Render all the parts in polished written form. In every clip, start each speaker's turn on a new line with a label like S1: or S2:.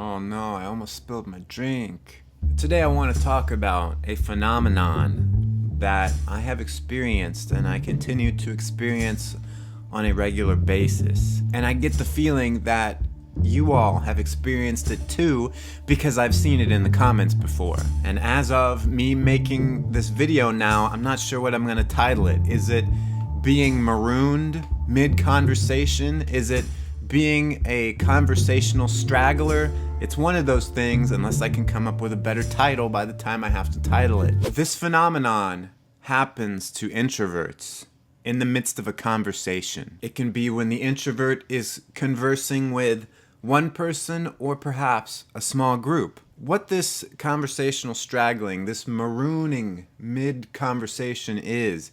S1: Oh no, I almost spilled my drink. Today I want to talk about a phenomenon that I have experienced and I continue to experience on a regular basis. And I get the feeling that you all have experienced it too because I've seen it in the comments before. And as of me making this video now, I'm not sure what I'm going to title it. Is it being marooned mid-conversation? Is it being a conversational straggler? It's one of those things, unless I can come up with a better title by the time I have to title it. This phenomenon happens to introverts in the midst of a conversation. It can be when the introvert is conversing with one person or perhaps a small group. What this conversational straggling, this marooning mid-conversation is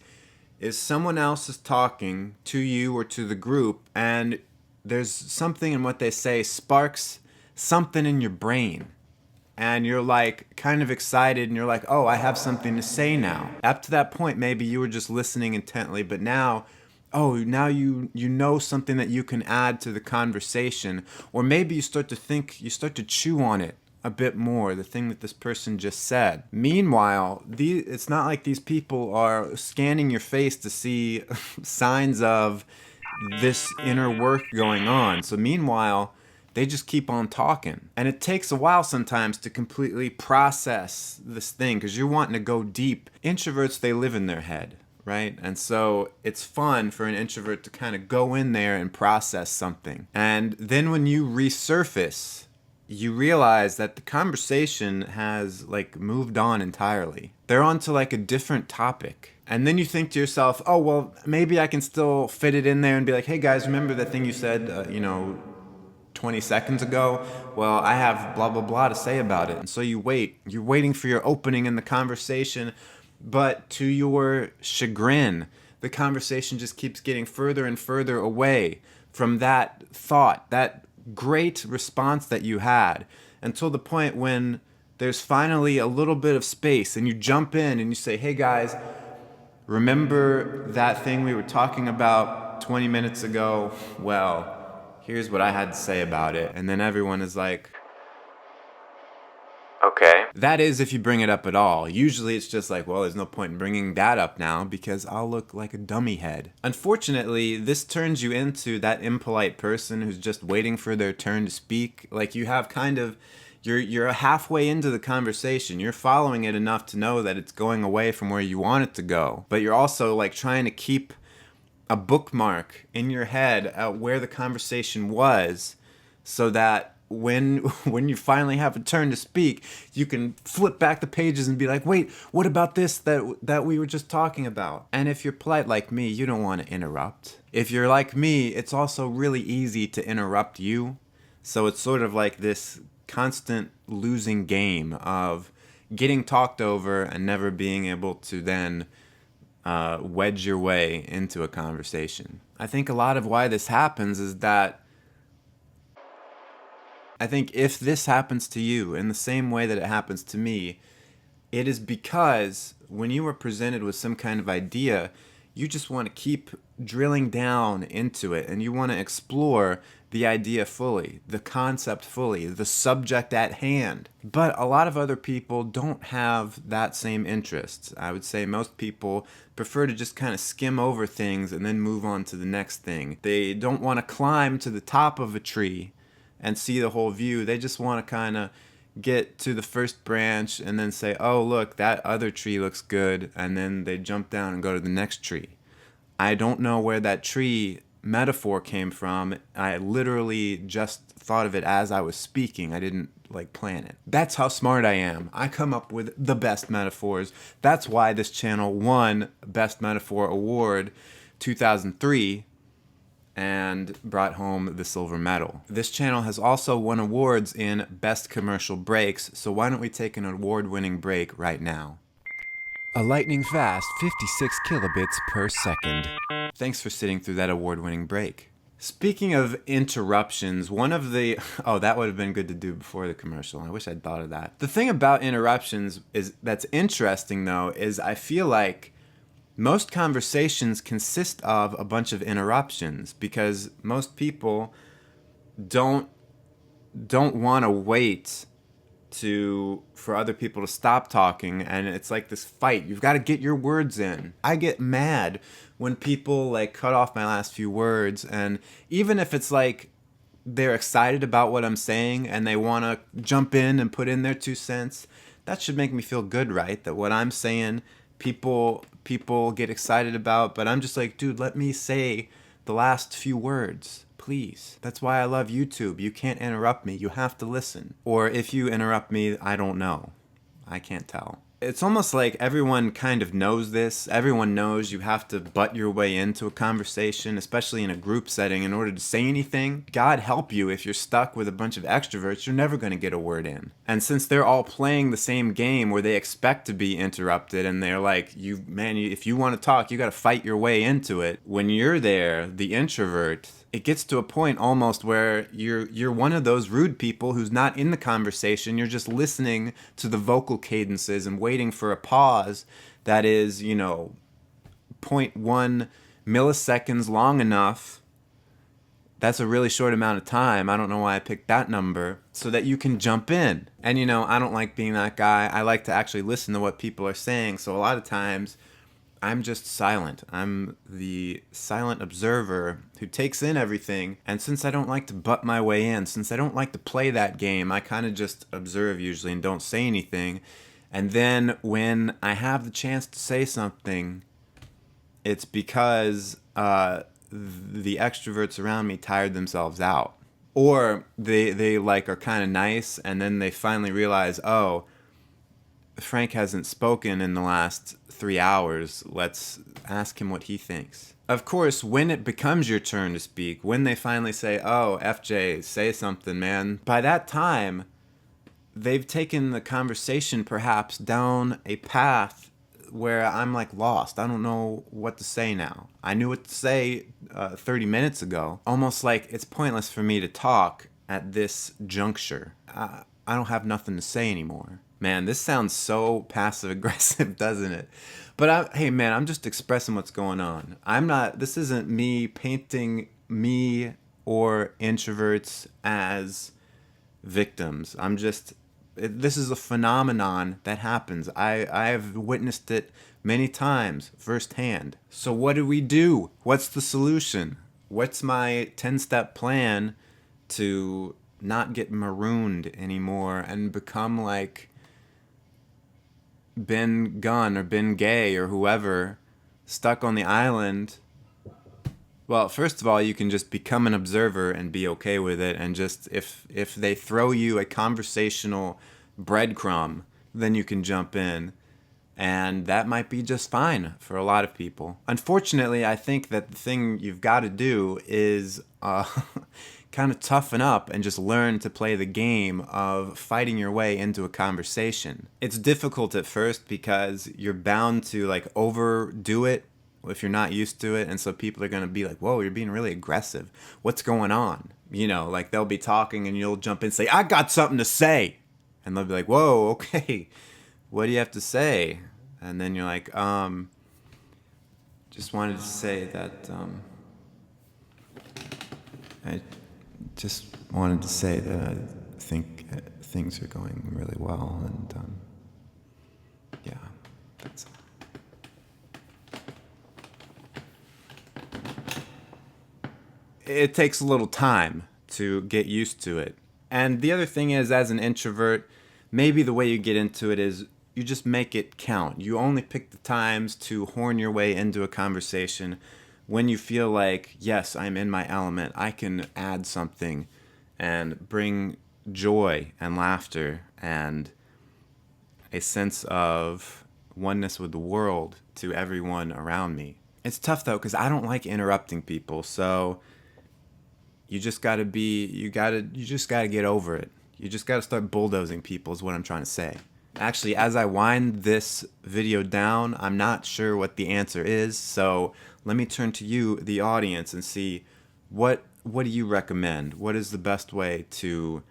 S1: someone else is talking to you or to the group, and there's something in what they say sparks something in your brain. And you're like kind of excited and you're like, oh, I have something to say now. Up to that point, maybe you were just listening intently, but now, now you know something that you can add to the conversation. Or maybe you start to chew on it a bit more, the thing that this person just said. Meanwhile, it's not like these people are scanning your face to see signs of this inner work going on. So meanwhile, they just keep on talking. And it takes a while sometimes to completely process this thing because you're wanting to go deep. Introverts, they live in their head, right? And so it's fun for an introvert to kind of go in there and process something. And then when you resurface, you realize that the conversation has moved on entirely. They're on to a different topic. And then you think to yourself, oh, well, maybe I can still fit it in there and be like, hey guys, remember that thing you said, 20 seconds ago? Well, I have blah, blah, blah to say about it. And so you wait. You're waiting for your opening in the conversation. But to your chagrin, the conversation just keeps getting further and further away from that thought, that great response that you had, until the point when there's finally a little bit of space and you jump in and you say, hey guys, remember that thing we were talking about 20 minutes ago? Well, here's what I had to say about it. And then everyone is like, okay. That is if you bring it up at all. Usually it's just like, well, there's no point in bringing that up now because I'll look like a dummy head. Unfortunately, this turns you into that impolite person who's just waiting for their turn to speak. Like you have you're halfway into the conversation. You're following it enough to know that it's going away from where you want it to go. But you're also trying to keep a bookmark in your head at where the conversation was so that when you finally have a turn to speak, you can flip back the pages and be like, wait, what about this that we were just talking about? And if you're polite like me, you don't want to interrupt. If you're like me, it's also really easy to interrupt you. So it's sort of like this constant losing game of getting talked over and never being able to then wedge your way into a conversation. I think a lot of why this happens is that I think if this happens to you in the same way that it happens to me, it is because when you are presented with some kind of idea, you just want to keep drilling down into it and you want to explore the idea fully, the concept fully, the subject at hand. But a lot of other people don't have that same interest. I would say most people prefer to just kind of skim over things and then move on to the next thing. They don't want to climb to the top of a tree and see the whole view. They just want to kind of get to the first branch and then say, oh, look, that other tree looks good. And then they jump down and go to the next tree. I don't know where that tree metaphor came from. I literally just thought of it as I was speaking. I didn't plan it. That's how smart I am. I come up with the best metaphors. That's why this channel won Best Metaphor Award 2003 and brought home the silver medal. This channel has also won awards in Best Commercial Breaks, so why don't we take an award-winning break right now? A lightning fast 56 kilobits per second. Thanks for sitting through that award-winning break. Speaking of interruptions, one of the... Oh, that would have been good to do before the commercial. I wish I'd thought of that. The thing about interruptions that's interesting, though, is I feel like most conversations consist of a bunch of interruptions because most people don't don't want to wait for other people to stop talking, and it's like this fight. You've got to get your words in. I get mad when people like cut off my last few words, and even if it's like they're excited about what I'm saying and they want to jump in and put in their 2 cents, that should make me feel good, right? That what I'm saying people get excited about, but I'm just like, dude, let me say the last few words. Please. That's why I love YouTube. You can't interrupt me. You have to listen. Or if you interrupt me, I don't know. I can't tell. It's almost like everyone kind of knows this. Everyone knows you have to butt your way into a conversation, especially in a group setting, in order to say anything. God help you if you're stuck with a bunch of extroverts, you're never going to get a word in. And since they're all playing the same game where they expect to be interrupted, and they're like, if you want to talk, you got to fight your way into it. When you're there, the introvert, it gets to a point almost where you're one of those rude people who's not in the conversation. You're just listening to the vocal cadences and waiting for a pause that is, zero point 0.1 milliseconds long enough. That's a really short amount of time. I don't know why I picked that number, so that you can jump in. And I don't like being that guy. I like to actually listen to what people are saying. So a lot of times I'm just silent. I'm the silent observer who takes in everything. And since I don't like to butt my way in, since I don't like to play that game, I kind of just observe usually and don't say anything. And then when I have the chance to say something, it's because the extroverts around me tired themselves out. Or they like are kind of nice, and then they finally realize, oh, Frank hasn't spoken in the last 3 hours. Let's ask him what he thinks. Of course, when it becomes your turn to speak, when they finally say, oh, FJ, say something, man, by that time, they've taken the conversation perhaps down a path where I'm like lost. I don't know what to say now. I knew what to say 30 minutes ago. Almost like it's pointless for me to talk at this juncture. I don't have nothing to say anymore. Man, this sounds so passive-aggressive, doesn't it? But hey, man, I'm just expressing what's going on. This isn't me painting me or introverts as victims. This is a phenomenon that happens. I've witnessed it many times firsthand. So what do we do? What's the solution? What's my 10-step plan to not get marooned anymore and become like Ben Gunn or Ben Gay or whoever, stuck on the island? Well, first of all, you can just become an observer and be okay with it, and just if they throw you a conversational breadcrumb, then you can jump in, and that might be just fine for a lot of people. Unfortunately, I think that the thing you've got to do is kind of toughen up and just learn to play the game of fighting your way into a conversation. It's difficult at first because you're bound to like overdo it if you're not used to it, and so people are going to be like, whoa, you're being really aggressive. What's going on? Like they'll be talking and you'll jump in and say, I got something to say. And they'll be like, whoa, okay, what do you have to say? And then you're like, just wanted to say that, I just wanted to say that I think things are going really well, and yeah, that's all. It takes a little time to get used to it. And the other thing is, as an introvert, maybe the way you get into it is you just make it count. You only pick the times to horn your way into a conversation when you feel like, yes, I'm in my element. I can add something and bring joy and laughter and a sense of oneness with the world to everyone around me. It's tough though, because I don't like interrupting people, so you just gotta get over it. You just gotta start bulldozing people is what I'm trying to say. Actually, as I wind this video down, I'm not sure what the answer is, so let me turn to you, the audience, and see what do you recommend? What is the best way to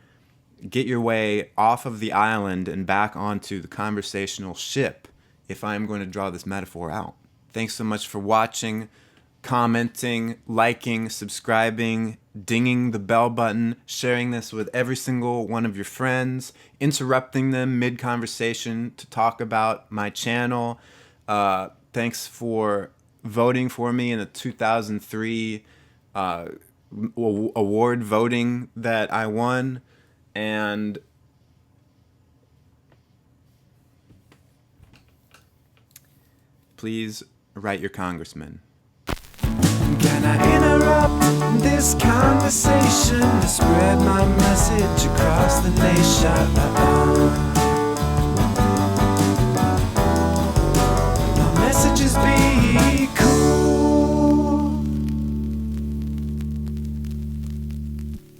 S1: get your way off of the island and back onto the conversational ship if I'm going to draw this metaphor out? Thanks so much for watching, commenting, liking, subscribing, dinging the bell button, sharing this with every single one of your friends, interrupting them mid-conversation to talk about my channel. Thanks for voting for me in the 2003 award voting that I won. And please write your congressman. Can I interrupt this conversation to spread my message across the nation?